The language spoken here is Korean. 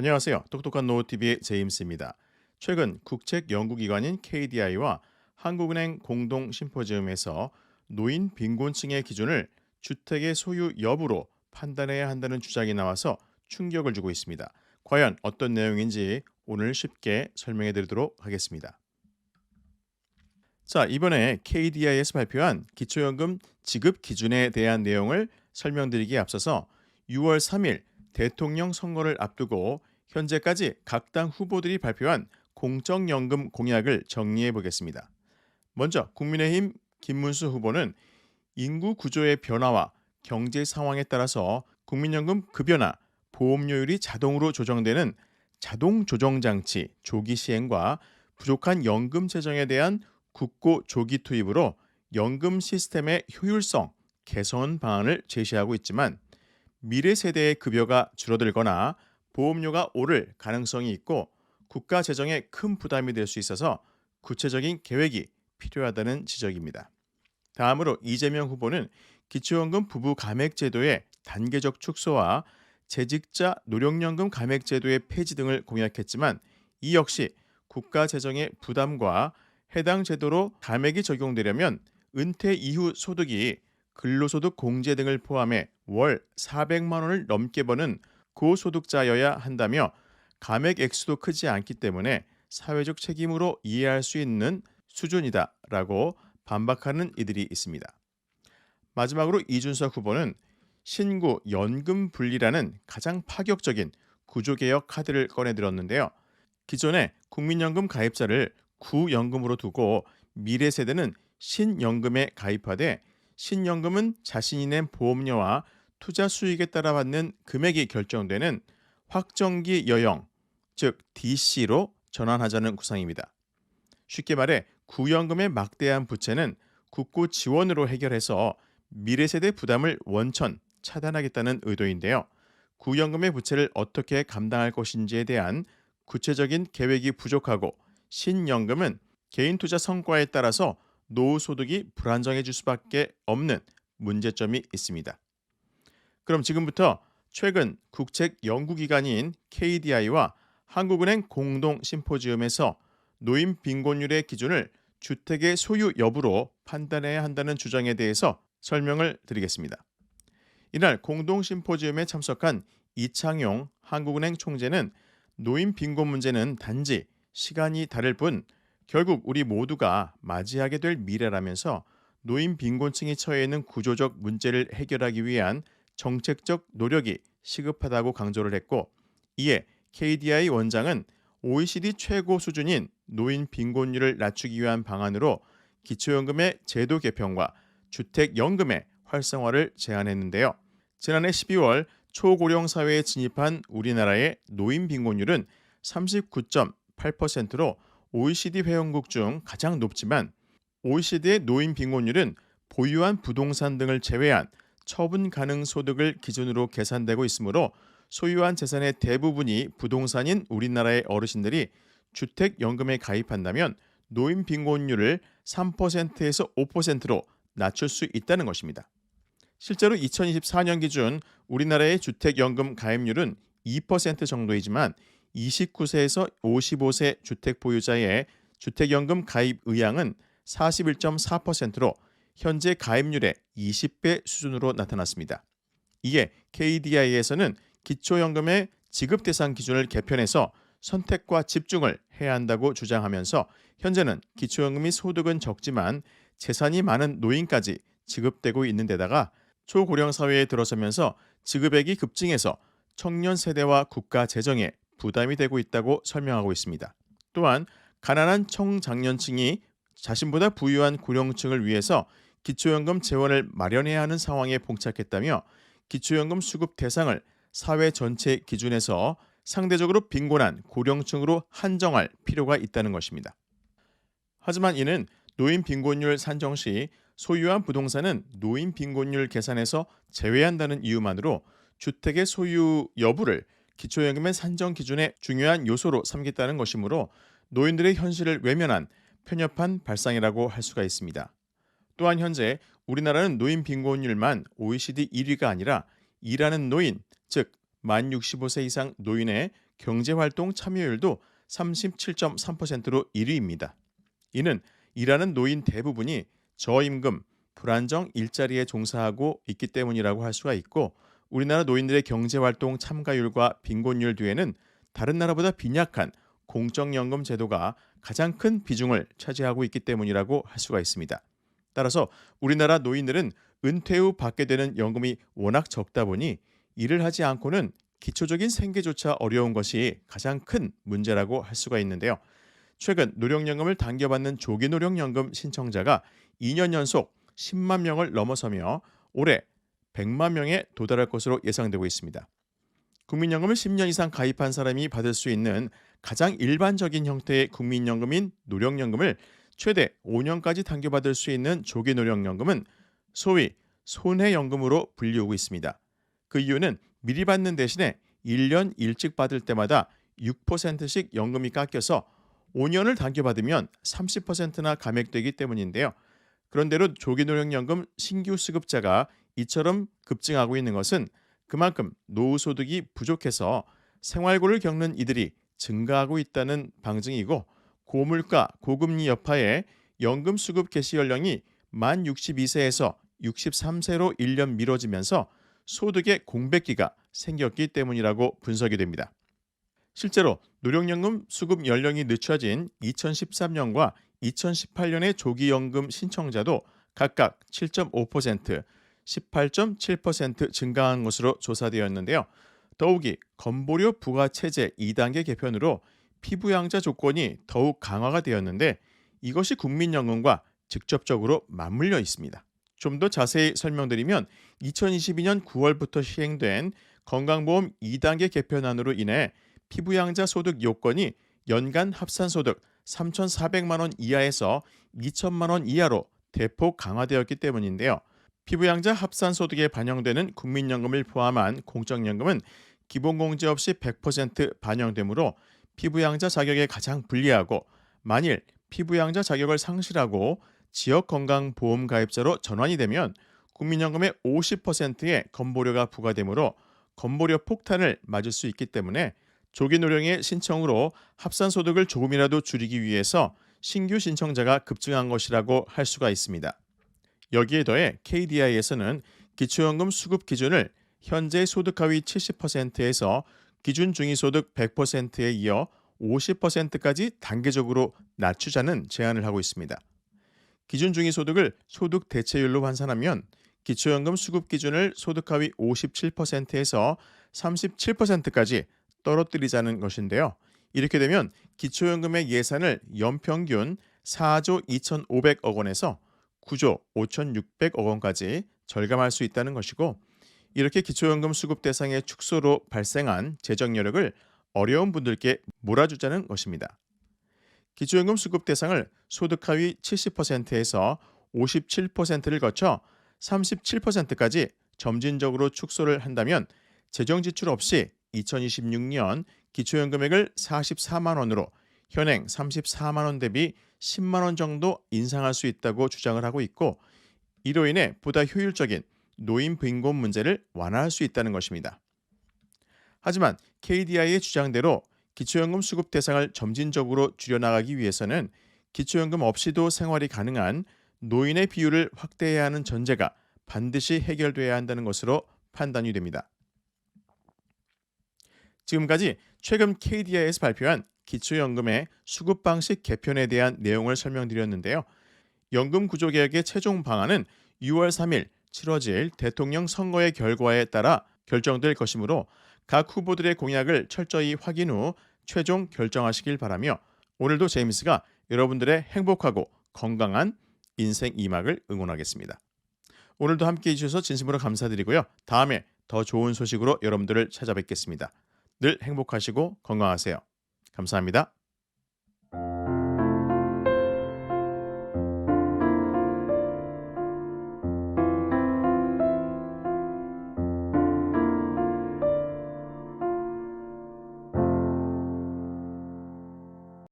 안녕하세요. 똑똑한 노후TV의 제임스입니다. 최근 국책연구기관인 KDI와 한국은행 공동 심포지움에서 노인 빈곤층의 기준을 주택의 소유 여부로 판단해야 한다는 주장이 나와서 충격을 주고 있습니다. 과연 어떤 내용인지 오늘 쉽게 설명해 드리도록 하겠습니다. 자, 이번에 KDI에서 발표한 기초연금 지급 기준에 대한 내용을 설명드리기에 앞서서 6월 3일 대통령 선거를 앞두고 현재까지 각 당 후보들이 발표한 공적연금 공약을 정리해 보겠습니다. 먼저 국민의힘 김문수 후보는 인구 구조의 변화와 경제 상황에 따라서 국민연금 급여나 보험료율이 자동으로 조정되는 자동 조정 장치 조기 시행과 부족한 연금 재정에 대한 국고 조기 투입으로 연금 시스템의 효율성 개선 방안을 제시하고 있지만 미래 세대의 급여가 줄어들거나 보험료가 오를 가능성이 있고 국가 재정에 큰 부담이 될 수 있어서 구체적인 계획이 필요하다는 지적입니다. 다음으로 이재명 후보는 기초연금 부부 감액 제도의 단계적 축소와 재직자 노령연금 감액 제도의 폐지 등을 공약했지만 이 역시 국가 재정의 부담과 해당 제도로 감액이 적용되려면 은퇴 이후 소득이 근로소득 공제 등을 포함해 월 400만 원을 넘게 버는 고소득자여야 한다며 감액 액수도 크지 않기 때문에 사회적 책임으로 이해할 수 있는 수준이다라고 반박하는 이들이 있습니다. 마지막으로 이준석 후보는 신구 연금 분리라는 가장 파격적인 구조개혁 카드를 꺼내들었는데요. 기존의 국민연금 가입자를 구연금으로 두고 미래 세대는 신연금에 가입하되 신연금은 자신이 낸 보험료와 투자 수익에 따라 받는 금액이 결정되는 확정기 여형, 즉 DC로 전환하자는 구상입니다. 쉽게 말해 구연금의 막대한 부채는 국고 지원으로 해결해서 미래 세대 부담을 원천 차단하겠다는 의도인데요. 구연금의 부채를 어떻게 감당할 것인지에 대한 구체적인 계획이 부족하고 신연금은 개인 투자 성과에 따라서 노후 소득이 불안정해질 수밖에 없는 문제점이 있습니다. 그럼 지금부터 최근 국책 연구기관인 KDI와 한국은행 공동 심포지움에서 노인 빈곤율의 기준을 주택의 소유 여부로 판단해야 한다는 주장에 대해서 설명을 드리겠습니다. 이날 공동 심포지움에 참석한 이창용 한국은행 총재는 노인 빈곤 문제는 단지 시간이 다를 뿐 결국 우리 모두가 맞이하게 될 미래라면서 노인 빈곤층이 처해 있는 구조적 문제를 해결하기 위한 정책적 노력이 시급하다고 강조를 했고 이에 KDI 원장은 OECD 최고 수준인 노인 빈곤율을 낮추기 위한 방안으로 기초연금의 제도 개편과 주택연금의 활성화를 제안했는데요. 지난해 12월 초고령 사회에 진입한 우리나라의 노인 빈곤율은 39.8%로 OECD 회원국 중 가장 높지만 OECD의 노인 빈곤율은 보유한 부동산 등을 제외한 처분 가능 소득을 기준으로 계산되고 있으므로 소유한 재산의 대부분이 부동산인 우리나라의 어르신들이 주택연금에 가입한다면 노인 빈곤율을 3%에서 5%로 낮출 수 있다는 것입니다. 실제로 2024년 기준 우리나라의 주택연금 가입률은 2% 정도이지만 29세에서 55세 주택 보유자의 주택연금 가입 의향은 41.4%로 현재 가입률의 20배 수준으로 나타났습니다. 이에 KDI에서는 기초연금의 지급 대상 기준을 개편해서 선택과 집중을 해야 한다고 주장하면서 현재는 기초연금이 소득은 적지만 재산이 많은 노인까지 지급되고 있는 데다가 초고령 사회에 들어서면서 지급액이 급증해서 청년 세대와 국가 재정에 부담이 되고 있다고 설명하고 있습니다. 또한 가난한 청장년층이 자신보다 부유한 고령층을 위해서 기초연금 재원을 마련해야 하는 상황에 봉착했다며 기초연금 수급 대상을 사회 전체 기준에서 상대적으로 빈곤한 고령층으로 한정할 필요가 있다는 것입니다. 하지만 이는 노인 빈곤율 산정 시 소유한 부동산은 노인 빈곤율 계산에서 제외한다는 이유만으로 주택의 소유 여부를 기초연금의 산정 기준의 중요한 요소로 삼겠다는 것이므로 노인들의 현실을 외면한 편협한 발상이라고 할 수가 있습니다. 또한 현재 우리나라는 노인 빈곤율만 OECD 1위가 아니라 일하는 노인, 즉 만 65세 이상 노인의 경제활동 참여율도 37.3%로 1위입니다. 이는 일하는 노인 대부분이 저임금, 불안정 일자리에 종사하고 있기 때문이라고 할 수가 있고, 우리나라 노인들의 경제활동 참가율과 빈곤율 뒤에는 다른 나라보다 빈약한 공적연금 제도가 가장 큰 비중을 차지하고 있기 때문이라고 할 수가 있습니다. 따라서 우리나라 노인들은 은퇴 후 받게 되는 연금이 워낙 적다 보니 일을 하지 않고는 기초적인 생계조차 어려운 것이 가장 큰 문제라고 할 수가 있는데요. 최근 노령연금을 당겨받는 조기노령연금 신청자가 2년 연속 10만 명을 넘어서며 올해 100만 명에 도달할 것으로 예상되고 있습니다. 국민연금을 10년 이상 가입한 사람이 받을 수 있는 가장 일반적인 형태의 국민연금인 노령연금을 최대 5년까지 당겨받을 수 있는 조기노령연금은 소위 손해연금으로 불리우고 있습니다. 그 이유는 미리 받는 대신에 1년 일찍 받을 때마다 6%씩 연금이 깎여서 5년을 당겨받으면 30%나 감액되기 때문인데요. 그런대로 조기노령연금 신규 수급자가 이처럼 급증하고 있는 것은 그만큼 노후소득이 부족해서 생활고를 겪는 이들이 증가하고 있다는 방증이고, 고물가, 고금리 여파에 연금 수급 개시 연령이 만 62세에서 63세로 1년 미뤄지면서 소득의 공백기가 생겼기 때문이라고 분석이 됩니다. 실제로 노령연금 수급 연령이 늦춰진 2013년과 2018년의 조기연금 신청자도 각각 7.5%, 18.7% 증가한 것으로 조사되었는데요. 더욱이 건보료 부과체제 2단계 개편으로 피부양자 조건이 더욱 강화가 되었는데, 이것이 국민연금과 직접적으로 맞물려 있습니다. 좀 더 자세히 설명드리면 2022년 9월부터 시행된 건강보험 2단계 개편안으로 인해 피부양자 소득 요건이 연간 합산소득 3,400만 원 이하에서 2천만 원 이하로 대폭 강화되었기 때문인데요. 피부양자 합산소득에 반영되는 국민연금을 포함한 공적연금은 기본공제 없이 100% 반영되므로 피부양자 자격에 가장 불리하고, 만일 피부양자 자격을 상실하고 지역건강보험 가입자로 전환이 되면 국민연금의 50%의 건보료가 부과되므로 건보료 폭탄을 맞을 수 있기 때문에 조기노령의 신청으로 합산소득을 조금이라도 줄이기 위해서 신규 신청자가 급증한 것이라고 할 수가 있습니다. 여기에 더해 KDI에서는 기초연금 수급 기준을 현재 소득 하위 70%에서 기준 중위소득 100%에 이어 50%까지 단계적으로 낮추자는 제안을 하고 있습니다. 기준 중위소득을 소득 대체율로 환산하면 기초연금 수급 기준을 소득 하위 57%에서 37%까지 떨어뜨리자는 것인데요. 이렇게 되면 기초연금의 예산을 연평균 4조 2,500억 원에서 9조 5,600억 원까지 절감할 수 있다는 것이고, 이렇게 기초연금 수급 대상의 축소로 발생한 재정 여력을 어려운 분들께 몰아주자는 것입니다. 기초연금 수급 대상을 소득 하위 70%에서 57%를 거쳐 37%까지 점진적으로 축소를 한다면 재정 지출 없이 2026년 기초연금액을 44만 원으로 현행 34만 원 대비 10만 원 정도 인상할 수 있다고 주장을 하고 있고, 이로 인해 보다 효율적인 노인 빈곤 문제를 완화할 수 있다는 것입니다. 하지만 KDI의 주장대로 기초연금 수급 대상을 점진적으로 줄여나가기 위해서는 기초연금 없이도 생활이 가능한 노인의 비율을 확대해야 하는 전제가 반드시 해결돼야 한다는 것으로 판단이 됩니다. 지금까지 최근 KDI에서 발표한 기초연금의 수급 방식 개편에 대한 내용을 설명드렸는데요. 연금 구조개혁의 최종 방안은 6월 3일 치러질 대통령 선거의 결과에 따라 결정될 것이므로 각 후보들의 공약을 철저히 확인 후 최종 결정하시길 바라며, 오늘도 제임스가 여러분들의 행복하고 건강한 인생 2막을 응원하겠습니다. 오늘도 함께해 주셔서 진심으로 감사드리고요. 다음에 더 좋은 소식으로 여러분들을 찾아뵙겠습니다. 늘 행복하시고 건강하세요. 감사합니다.